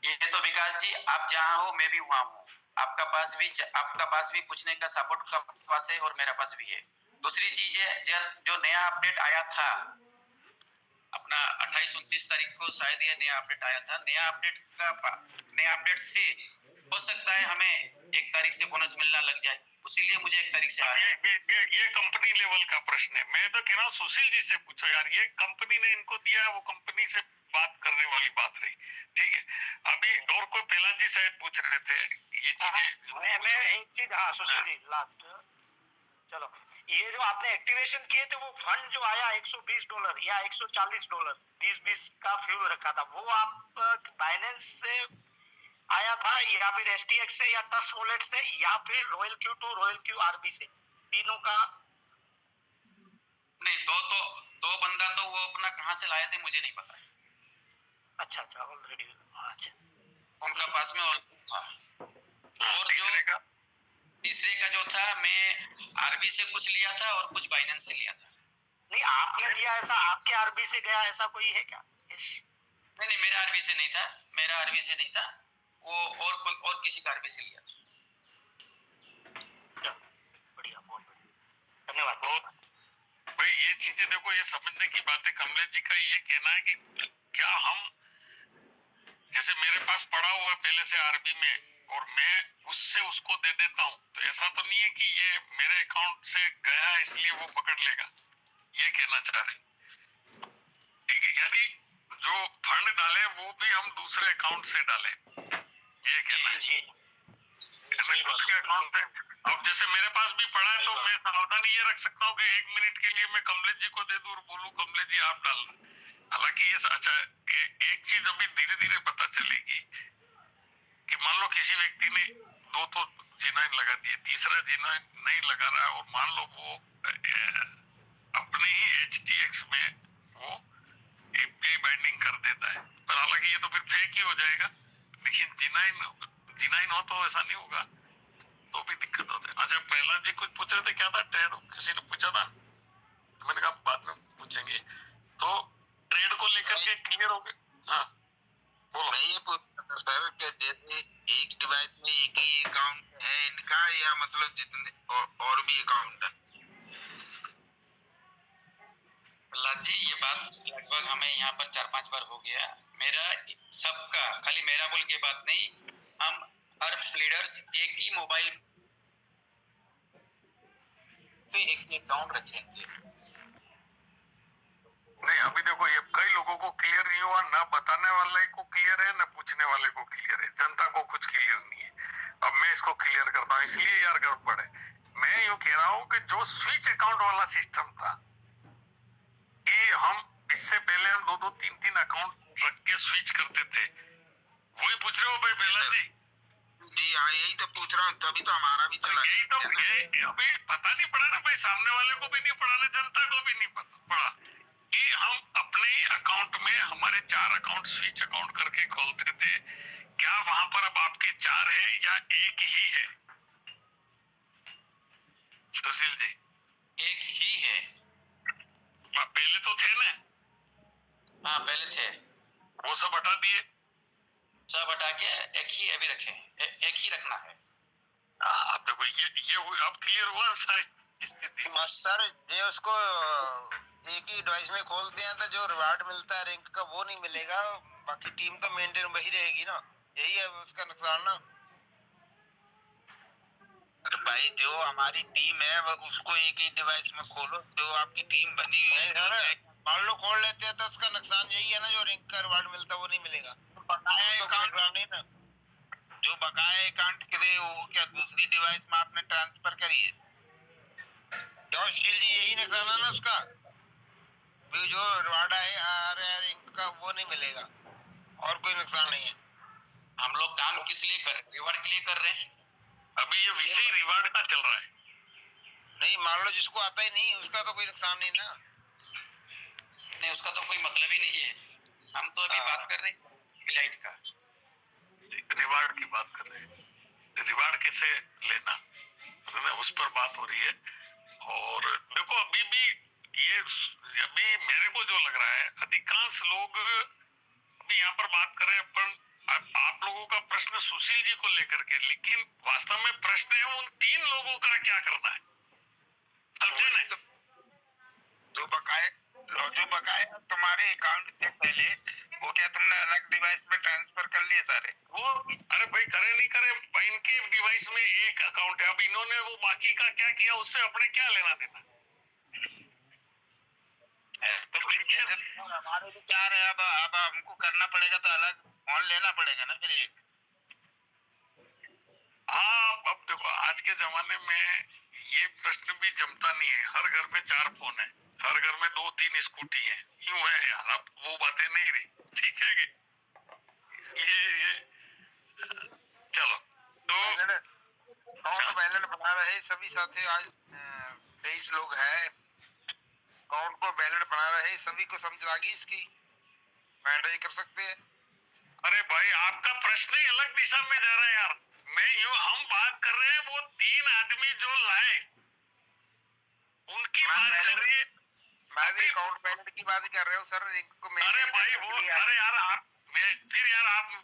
ये तो विकास जी, आप जहाँ हो मैं भी वहाँ हूँ, आपका पास भी पूछने का सपोर्ट का पास है और मेरा पास भी है। दूसरी चीज है, जो नया अपडेट आया था अपना 28-29 तारीख को, शायद ये नया अपडेट आया था। नया अपडेट से हो सकता है हमें 1 तारीख से बोनस मिलना लग जाए, इसीलिए मुझे 1 तारीख से ये कंपनी लेवल का प्रश्न है। मैं तो कह रहा हूँ सुशील जी से पूछो यार, ये कंपनी ने इनको दिया है, वो कंपनी से बात करने वाली बात रही। ठीक है, अभी और कोई पहला जी शायद पूछ रहे थे ये चीजें। मैं एक चीज, हाँ सुशील जी लास्ट, चलो ये जो आपने एक्टिवेशन किए थे वो फंड जो आया $120 या $140 20-20 का फ्यूल रखा था, वो आप बाइनेंस से आया था या फिर STX से या ट्रस्ट वॉलेट से या फिर रॉयल क्यू टू रॉयल क्यू RB से, तीनों का? नहीं, दो बंदा तो वो अपना कहाँ से लाए थे मुझे नहीं पता है। अच्छा ऑलरेडी, अच्छा उनका पास में था। और जो तीसरे का जो था, मैं RB से कुछ लिया था और कुछ बाइनेंस से लिया था। नहीं आपने दिया ऐसा, आपके RB से गया ऐसा कोई है क्या? नहीं, मेरा RB से नहीं था, वो और किसी का RB से लिया था। बढ़िया, बहुत बढ़िया, धन्यवाद। भाई ये चीजें देखो, ये समझने की बात है। कमलेश जी का ये कहना है कि क्या हम, जैसे मेरे पास पड़ा हुआ पहले से RB में और मैं उससे उसको दे देता हूँ, तो ऐसा तो नहीं है कि ये मेरे अकाउंट से गया इसलिए वो पकड़ लेगा, ये कहना चाह रहे। ठीक है, यानी जो फंड डाले वो भी हम दूसरे अकाउंट से डाले, ये कहना है। दूसरे अकाउंट से, अब जैसे मेरे पास भी पड़ा है तो मैं सावधानी ये रख सकता हूँ कि 1 मिनट के लिए मैं कमलेश जी को दे दूं और बोलूं कमलेश जी आप डालना। हालांकि ये अच्छा, एक चीज अभी धीरे धीरे पता चलेगी कि मान लो किसी व्यक्ति ने 2 तो G9 लगा दिए, तीसरा G9 नहीं लगा रहा है, और मान लो वो अपने ही HTX में वो API बाइंडिंग कर देता है, पर हालांकि ये तो फिर फेक ही हो जाएगा। लेकिन G9 हो तो ऐसा नहीं होगा, तो भी दिक्कत होती है। अच्छा, प्रहलाद जी कुछ पूछ रहे थे, क्या था? ट्रेड किसी ने पूछा था, मैंने कहा बाद में पूछेंगे। तो ट्रेड को लेकर के क्लियर हो गए? हाँ बोलो। मैं ये पूछता था सर कि जैसे एक डिवाइस में एक ही अकाउंट है इनका, या मतलब जितने और भी अकाउंट है? प्रहलाद जी, ये बात लगभग हमें यहाँ पर 4-5 बार हो गया। मेरा सबका, खाली मेरा बोल के बात नहीं, हम हर लीडर्स एक ही मोबाइल पे एक ही अकाउंट रखेंगे। नहीं, अभी देखो ये कई लोगों को क्लियर नहीं हुआ, ना बताने वाले को क्लियर है, ना पूछने वाले को क्लियर है, जनता को कुछ क्लियर नहीं है। अब मैं इसको क्लियर करता हूँ, इसलिए यार गड़बड़ है। मैं यूँ कह रहा हूँ कि जो स्विच अकाउंट वाला सिस्टम था, कि हम इससे पहले हम 2-3 अकाउंट रख के स्विच करते थे, वही पूछ रहे हो भाई प्रहलाद जी? जी हाँ, यही तो पूछ रहा हूँ, तभी तो हमारा भी चला। यही तो अभी पता नहीं पड़ा ना भाई, सामने वाले को भी नहीं पड़ा ना, जनता को भी नहीं पड़ा कि हम अपने ही अकाउंट में हमारे 4 अकाउंट स्विच अकाउंट करके खोलते थे। क्या वहां पर अब आपके 4 है या एक ही है? सुशील जी, एक ही है। पहले तो थे ना? हाँ पहले थे, वो सब हटा दिए, सब हटा के एक ही अभी रखे, एक ही रखना है। अब देखो ये अब क्लियर हुआ सारी स्थिति। सर ये उसको एक ही डिवाइस में खोलते हैं तो जो रिवार्ड मिलता है रैंक का वो नहीं मिलेगा, बाकी टीम तो मेंटेन वही रहेगी ना, यही है उसका नुकसान ना। भाई जो हमारी टीम है वो उसको एक ही डिवाइस में खोलो, जो आपकी टीम बनी हुई है, मान लो खोल लेते हैं तो उसका नुकसान यही है ना, जो रैंक का रिवार्ड मिलता है वो नहीं मिलेगा। नुकसान नहीं ना, जो बकाया अकाउंट के लिए वो क्या दूसरी डिवाइस में आपने ट्रांसफर करी है? क्यों सुशील जी, यही नुकसान है ना उसका? भी जो रिवार्ड है RR इंक का वो नहीं मिलेगा और कोई नुकसान नहीं है। हम लोग काम किस लिए कर रिवार्ड के लिए कर रहे हैं? अभी ये विषय रिवार्ड का चल रहा है। नहीं, मान लो जिसको आता ही नहीं उसका तो कोई नुकसान नहीं ना। नहीं, उसका तो कोई मतलब ही नहीं है। हम तो अभी बात कर रहे हैं क्लाइंट का। रिवार्ड की बात कर रहे हैं, रिवार्ड कैसे लेना, उस पर बात हो रही है। और देखो अभी भी ये, अभी मेरे को जो लग रहा है, अधिकांश लोग अभी यहाँ पर बात कर रहे हैं अपन, आप लोगों का प्रश्न सुशील जी को लेकर के, लेकिन वास्तव में प्रश्न है उन 3 लोगों का क्या करना है, समझे ना? जो बकाए तुम्हारे अकाउंट से पहले वो क्या तुमने अलग डिवाइस में ट्रांसफर कर लिए सारे? वो अरे भाई करे नहीं करे, इनके डिवाइस में एक अकाउंट है, अब इन्होंने वो बाकी का क्या किया उससे अपने क्या लेना देना। तो हमारे विचार है, अब हमको करना पड़ेगा तो अलग फोन लेना पड़ेगा ना फिर एक। हाँ, अब देखो आज के जमाने में ये प्रश्न भी जमता नहीं है, हर घर में 4 फोन है, हर घर में 2-3 स्कूटी है, क्यों है यार, अब वो बातें नहीं रही, ठीक है कि ये चलो तो अकाउंट बैलेंस बना रहे सभी साथी, आज 23 लोग हैं, अकाउंट को बैलेंस बना रहे सभी को समझ आ गई इसकी, मैनेज कर सकते हैं। अरे भाई आपका प्रश्न ही अलग दिशा में जा रहा है यार, मैं यूं हम बात कर रहे हैं वो 3 आदमी जो लाए उनकी बात कर रही है। मैं भी अकाउंट बैलेंस की बात कर रहा हूँ सर, इनको अरे भाई वो, अरे यार आप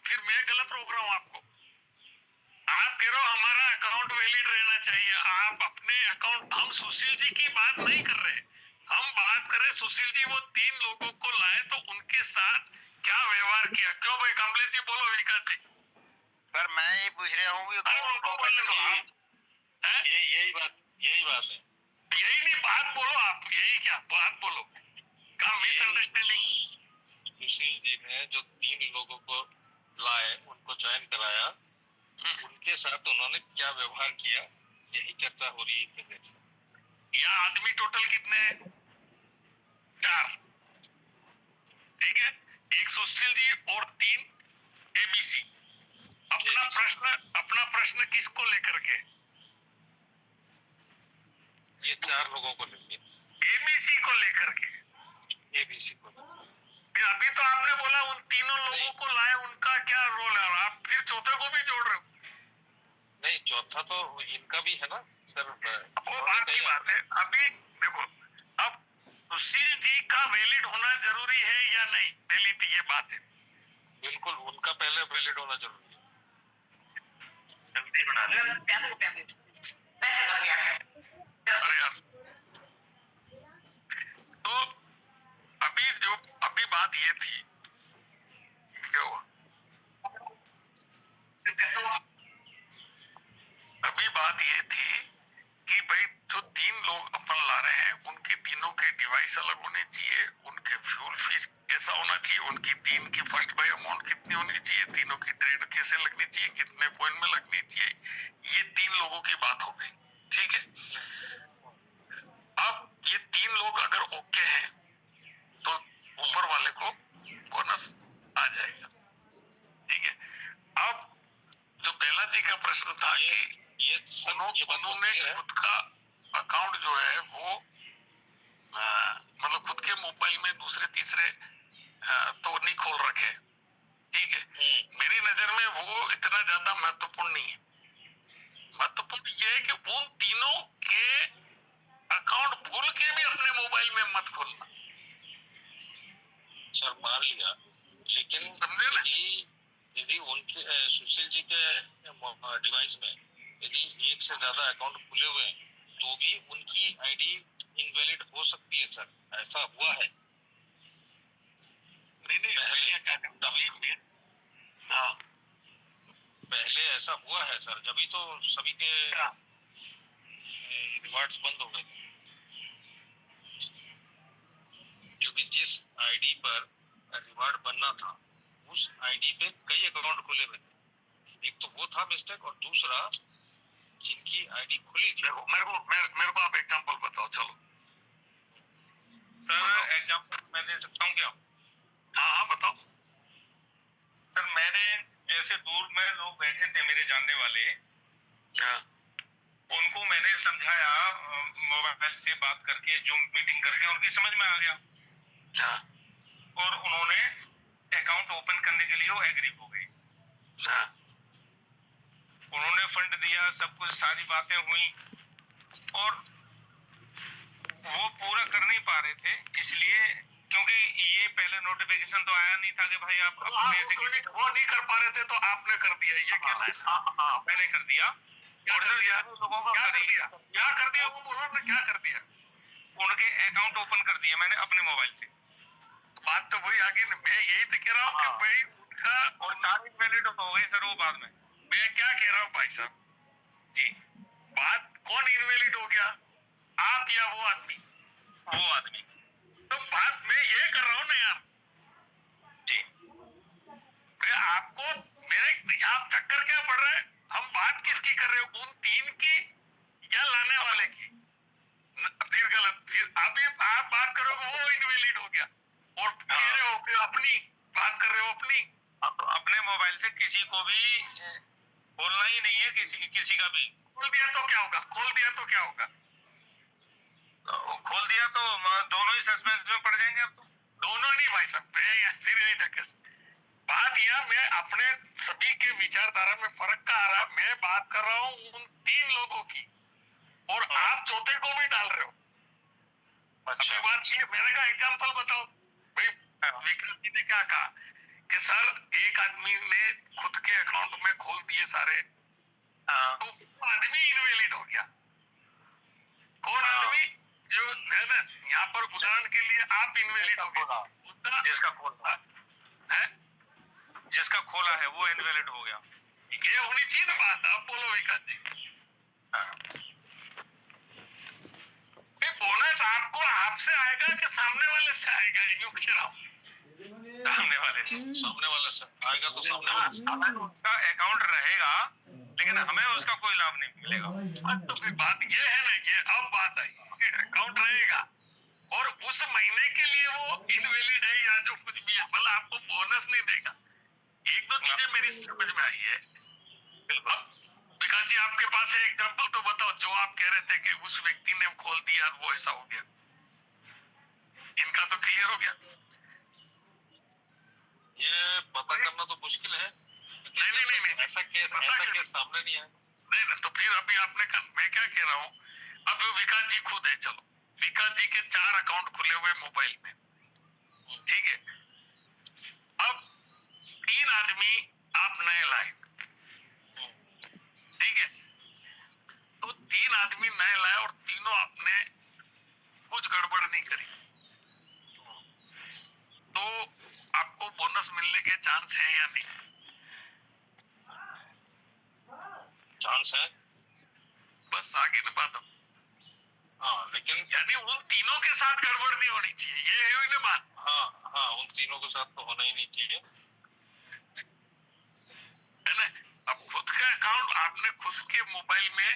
फिर मैं गलत रोक रहा हूँ आपको। आप कह रहे हो हमारा अकाउंट वैलिड रहना चाहिए, आप अपने अकाउंट, हम सुशील जी की बात नहीं कर रहे, हम बात कर रहे सुशील जी वो 3 लोगों को लाए तो उनके साथ क्या व्यवहार किया। क्यों भाई कमलेश जी बोलो, विकास जी। सर मैं ये पूछ रहा हूँ उनको बोलने दो आप, यही बात है। यही नहीं बात बोलो आप, यही क्या बात बोलो, क्या मिसअंडरस्टैंडिंग। सुशील जी ने जो 3 लोगों को लाए, उनको ज्वाइन कराया, उनके साथ उन्होंने क्या व्यवहार किया, यही चर्चा हो रही है। यहाँ आदमी टोटल कितने हैं? 4, ठीक है, एक सुशील जी और 3 ABC। अपना प्रश्न किसको लेकर के? ये 4 लोगों को लेंगे, ABC को लेकर के। ABC को। अभी तो आपने बोला उन 3 लोगों को लाए, उनका क्या रोल है, आप फिर चौथे को भी जोड़ रहे हो। नहीं, चौथा तो इनका भी है ना सर। वो बात की बात है, अभी देखो अब सुशील जी का वैलिड होना जरूरी है या नहीं, पहली तो ये बात है। बिल्कुल, उनका पहले वैलिड होना जरूरी है। जल्दी बना ले। अरे यार, तो अभी बात ये थी, क्या हुआ? अभी बात ये थी कि भाई जो 3 लोग अपन ला रहे हैं उनके तीनों के डिवाइस अलग होने चाहिए, उनके फ्यूल फीस कैसा होना चाहिए, उनकी 3 की फर्स्ट बाय अमाउंट कितनी होनी चाहिए, तीनों की ट्रेड कैसे लगनी चाहिए, कितने पॉइंट में लगनी चाहिए, ये 3 लोगों की बात हो गई, ठीक है। अब ये 3 लोग अगर ओके हैं तो ऊपर वाले को बोनस आ जाएगा, ठीक है। अब जो बेला जी का प्रश्न था कि उन्होंने खुद का अकाउंट जो है वो मतलब खुद के मोबाइल में दूसरे तीसरे तो नहीं खोल रखे, ठीक है। मेरी नजर में वो इतना ज्यादा महत्वपूर्ण नहीं है, महत्वपूर्ण ये है कि उन तीनों के अकाउंट भूल के भी अपने मोबाइल में मत खोलना। सर मान लिया, लेकिन समझे ना? यदि उनके सुशील जी के डिवाइस में यदि 1 से ज्यादा अकाउंट खुले हुए हैं तो भी उनकी आईडी इनवैलिड हो सकती है सर, ऐसा हुआ है। पहले ऐसा हुआ है सर, जब तो सभी के रिवार्ड्स बंद हो गए थे, क्योंकि जिस आईडी पर रिवार्ड बनना था उस आईडी पे कई अकाउंट खुले हुए थे। एक तो वो था मिस्टेक, और दूसरा जिनकी आईडी खुली थी। देखो मेरे को आप एग्जांपल बताओ, चलो। सर एग्जांपल मैं दे सकता हूँ क्या? हाँ बताओ। सर मैंने जैसे दूर में लोग बैठे थे मेरे जानने वाले, हाँ उनको मैंने समझाया मोबाइल से बात करके, जूम मीटिंग करके, उनकी समझ में आ गया हाँ और उन्होंने अकाउंट ओपन करने के लिए वो एग्री हो गए। हाँ उन्होंने फंड दिया, सब कुछ, सारी बातें हुई, और वो पूरा कर नहीं पा रहे थे, इसलिए क्योंकि ये पहले नोटिफिकेशन तो आया नहीं था कि भाई आप अपने से वो नहीं कर पा रहे थे तो आपने कर दिया, ये कहना है। हाँ मैंने कर दिया। क्या कर दिया? लोगों का क्या कर दिया? क्या कर दिया? वो उन्होंने क्या कर दिया? उनके अकाउंट ओपन कर दिए मैंने अपने मोबाइल से। बात तो वही आगे, मैं यही तो कह रहा हूँ कि हाँ। भाई उनका, और 4 इनवैलिड हो गए सर वो बाद में। मैं क्या कह रहा हूँ भाई साहब जी, बात, कौन इनवैलिड हो गया, आप या वो आदमी? वो आदमी। तो बात मैं ये कर रहा हूँ ना यार, जी मैं आपको, मेरे यहाँ चक्कर क्या पड़ रहा है, हम बात किसकी कर रहे हो, उन 3 की या लाने वाले की? फिर गलत, फिर अभी आप बात करोगे वो इनवैलिड हो गया, और कह रहे हो कि अपनी बात कर रहे हो अपनी। अपने मोबाइल से किसी को भी बोलना ही नहीं है, किसी का भी। खोल दिया तो क्या होगा? खोल दिया तो क्या होगा? खोल दिया तो दोनों ही सस्पेंस में पड़ जाएंगे अब तो। दोनों नहीं भाई साहब, फिर यही धक्के बात, यह मैं अपने सभी के विचारधारा में फर्क का आ रहा, मैं बात कर रहा हूँ उन 3 लोगों की, और आप चौथे को भी डाल रहे हो। अच्छा। बात ये, मैंने कहा एग्जांपल बताओ भाई। विकास जी ने क्या कहा कि सर एक आदमी ने खुद के अकाउंट में खोल दिए सारे, तो आदमी इनवैलिड हो गया। कौन आदमी? जो है ना, यहाँ पर उदाहरण के लिए आप इनवैलिड हो गए, जिसका खोला है, जिसका खोला है वो इनवैलिड हो गया। ये होनी चाहिए ना बात। आप बोलो विकास जी, बोनस आपको आपसे आएगा कि सामने वाले से आएगा? यूं कह रहा हूँ, सामने वाले से आएगा तो सामने वाले से। हमें उसका अकाउंट रहेगा लेकिन हमें उसका कोई लाभ नहीं मिलेगा। तो फिर बात ये है ना, ये अब बात आई कि अकाउंट रहेगा और उस महीने के लिए वो इनवैलिड है या जो कुछ भी है, मतलब आपको बोनस नहीं देगा। एक दो चीजें मेरी समझ में आई है। बिल्कुल विकास जी, आपके पास है एग्जांपल तो बताओ, जो आप कह रहे थे कि उस व्यक्ति ने खोल दिया वो ऐसा हो गया। इनका तो क्लियर हो गया। ये पता करना तो मुश्किल है। नहीं ऐसा केस सामने नहीं आया। नहीं तो फिर अभी आपने कहा, मैं क्या कह रहा हूँ, अब विकास जी खुद है, चलो विकास जी के 4 अकाउंट खुले हुए मोबाइल में, ठीक है। अब 3 आदमी आप नए लाए, ठीक है। तो 3 आदमी नए लाए और तीनों आपने कुछ गड़बड़ नहीं करी, तो आपको बोनस मिलने के चांस है या नहीं? चांस है। बस आगे की बात। हाँ लेकिन यानी उन तीनों के साथ गड़बड़ नहीं होनी चाहिए, ये है ही ना बात। हाँ उन तीनों के साथ तो होना ही नहीं चाहिए, है ना। अब खुद का अकाउंट आपने खुद के मोबाइल में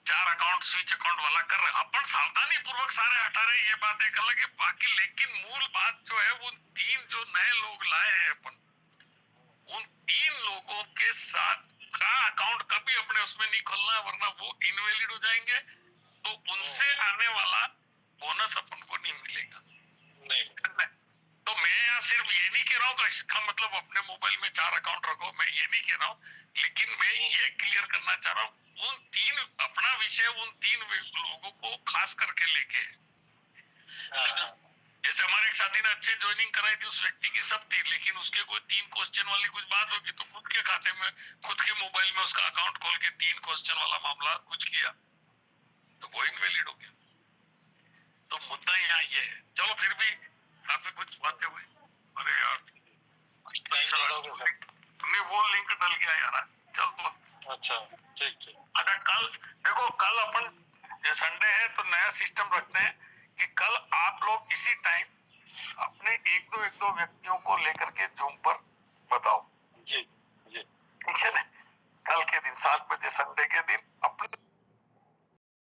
4 अकाउंट स्विच अकाउंट वाला कर रहे, अपन सावधानी पूर्वक सारे हटा रहे, ये बात एक अलग है। बाकी लेकिन मूल बात जो है, वो 3 जो नए लोग लाए हैं अपन, उन 3 लोगों के साथ का अकाउंट कभी अपने उसमें नहीं खोलना है, वरना वो इनवैलिड हो जाएंगे, तो उनसे आने वाला बोनस अपन को नहीं मिलेगा। नहीं। तो मैं यहाँ सिर्फ ये नहीं कह रहा हूँ कि इसका मतलब अपने मोबाइल में 4 अकाउंट रखो, मैं ये नहीं कह रहा हूँ, लेकिन मैं ये क्लियर करना चाह रहा हूँ, उन 3 अपना विषय उन 3 लोगों को खास करके लेके, जैसे हमारे एक साथी ने अच्छे ज्वाइनिंग कराई थी, उस व्यक्ति की सब थी, लेकिन उसके कोई 3 क्वेश्चन वाली कुछ बात होगी तो खुद के खाते में, खुद के मोबाइल में उसका अकाउंट खोल के 3 क्वेश्चन वाला मामला कुछ किया, तो वो इनवैलिड हो गया। तो मुद्दा यहाँ ये है। चलो फिर भी काफी कुछ बातें हुई। अरे यार नहीं, वो लिंक डल गया यार। चलो अच्छा ठीक। अच्छा, कल देखो, कल अपन संडे है तो नया सिस्टम रखते हैं कि कल आप लोग इसी टाइम अपने एक दो व्यक्तियों को लेकर के जूम पर बताओ।